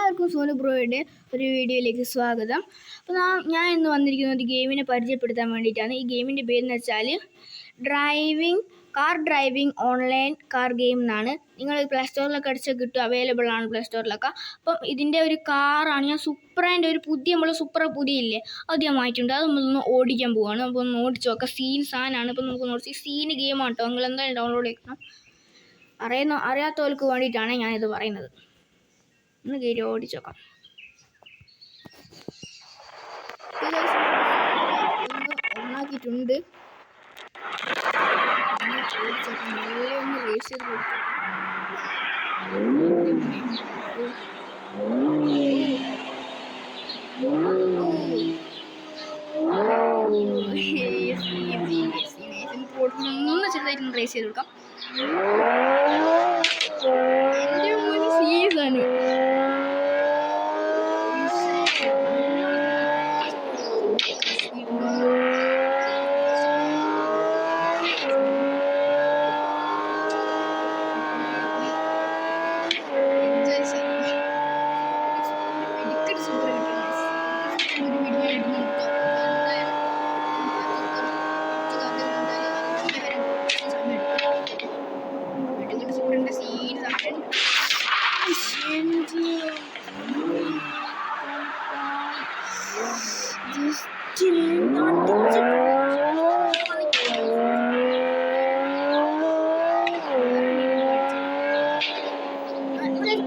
എല്ലാവർക്കും സോനു ബ്രോയുടെ ഒരു വീഡിയോയിലേക്ക് സ്വാഗതം. അപ്പോൾ ഞാൻ ഇന്ന് വന്നിരിക്കുന്നത് ഒരു ഗെയിമിനെ പരിചയപ്പെടുത്താൻ വേണ്ടിയിട്ടാണ്. ഈ ഗെയിമിൻ്റെ പേരെന്ന് വെച്ചാൽ car driving online car game എന്നാണ്. നിങ്ങൾ പ്ലേ സ്റ്റോറിലൊക്കെ അടിച്ചാൽ കിട്ടും, അവൈലബിൾ ആണ് പ്ലേ സ്റ്റോറിലൊക്കെ. അപ്പം ഇതിൻ്റെ ഒരു കാറാണ്. ഞാൻ സുപ്രേൻ്റെ ഒരു സൂപ്പർ പുതിയില്ലേ, അത് ഞാൻ വാങ്ങിയിട്ടുണ്ട്. അത് നമ്മളൊന്ന് ഓടിക്കാൻ പോവുകയാണ്. അപ്പോൾ ഒന്ന് ഓടിച്ച് നോക്കാം. സീൻ സാധനമാണ്. ഇപ്പോൾ നമുക്ക് നോക്കി സീൻ ഗെയിമാണ് കേട്ടോ. നിങ്ങൾ എന്തായാലും ഡൗൺലോഡ് ചെയ്യണം. അറിയാത്തവർക്ക് വേണ്ടിയിട്ടാണ് ഞാനിത് പറയുന്നത്. ഒന്ന് കയറി ഓടിച്ച് നോക്കാം. ഓണാക്കിയിട്ടുണ്ട്. ഒന്ന് റേസ് ചെയ്ത് ഒന്ന് ചെറുതായിട്ട് റേസ് ചെയ്ത് കൊടുക്കാം. സീസാണ്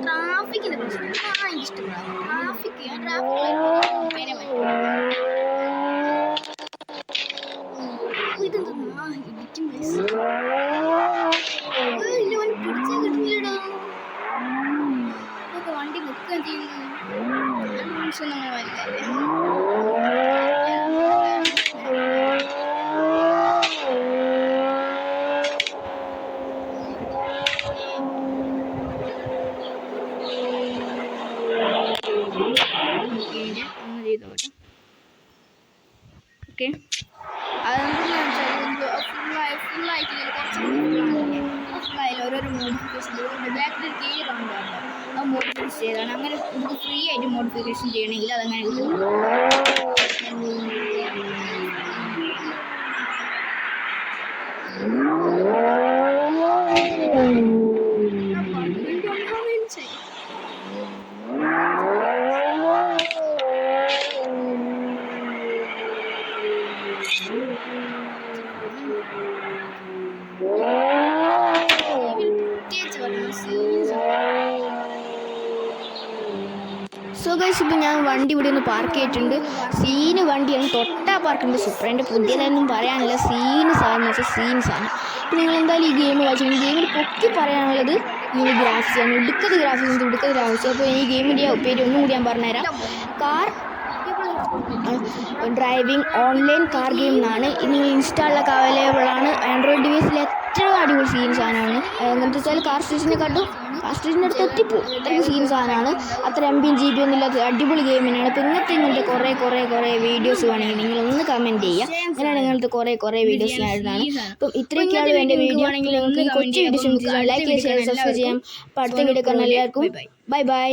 ട്രാഫിക്കിന്റെ പ്രശ്നം ഇഷ്ടപ്പെടാം. ട്രാഫിക് വണ്ടി നിൽക്കുകയും ചെയ്യുന്നു. ഓക്കെ, ഫുള്ളായാലും ഓരോരോ മോഡിഫിക്കേഷൻ ബാക്കിൽ കീഴിൽ കാണുന്നുണ്ടോ, അത് മോഡിഫിക്കേഷൻ ചെയ്താണ്. അങ്ങനെ നമുക്ക് ഫ്രീ ആയിട്ട് മോഡിഫിക്കേഷൻ ചെയ്യണമെങ്കിൽ അതങ്ങനെ കിട്ടും. സോ ഗൈസ്, ഇപ്പോൾ ഞാൻ വണ്ടി ഇവിടെ ഒന്ന് പാർക്ക് ചെയ്തിട്ടുണ്ട്. സീന് വണ്ടിയാണ്, തൊട്ടാ പാർക്കുണ്ട്. സുപ്രേൻ്റെ പുതിയതൊന്നും പറയാനില്ല. സീന് സാധനം വെച്ചാൽ സീൻ സാധനം. അപ്പോൾ നിങ്ങൾ എന്തായാലും ഈ ഗെയിം കളിച്ചു. ഗെയിമിൽ പൊക്കി പറയാനുള്ളത് ഈ ഗ്രാഫിക്സാണ്. ഇടുക്കത് ഗ്രാഫിക്സ്. അപ്പോൾ ഈ ഗെയിമിൻ്റെ പേര് ഒന്നും കൂടി ഞാൻ പറഞ്ഞുതരാം. Car driving online car game എന്നാണ്. ഇനി ഇൻസ്റ്റാളിലൊക്കെ അവൈലബിൾ ആണ്. ആൻഡ്രോയിഡ് ഡിവൈസിൽ ഏറ്റവും അടിപൊളി സീൻ സാധനമാണ്. എന്താ വെച്ചാൽ കാർ സ്റ്റേഷൻ്റെ അടുത്ത് എത്തിപ്പോവും. അത്രയും സീൻ സാധനമാണ്. അത്ര MB GB ഒന്നും ഇല്ലാത്ത അടിപൊളി ഗെയിമിനാണ്. അപ്പോൾ ഇങ്ങനത്തെ കുറേ വീഡിയോസ് വേണമെങ്കിൽ നിങ്ങളൊന്ന് കമൻറ്റ് ചെയ്യുക. അങ്ങനെയാണ് ഇങ്ങനത്തെ കുറേ വീഡിയോസ് ഞാൻ ഇടുന്നതാണ്. അപ്പം ഇത്രയൊക്കെയാണ് എൻ്റെ വീഡിയോ. ആണെങ്കിൽ നിങ്ങൾക്ക് കൊച്ചു വീഡിയോസ് ലൈക്ക് ചെയ്യുക, ഷെയർ, സബ്സ്ക്രൈബ് ചെയ്യാം. അപ്പോൾ അടുത്ത വീഡിയോ കാണാൻ എല്ലാവർക്കും ബൈ.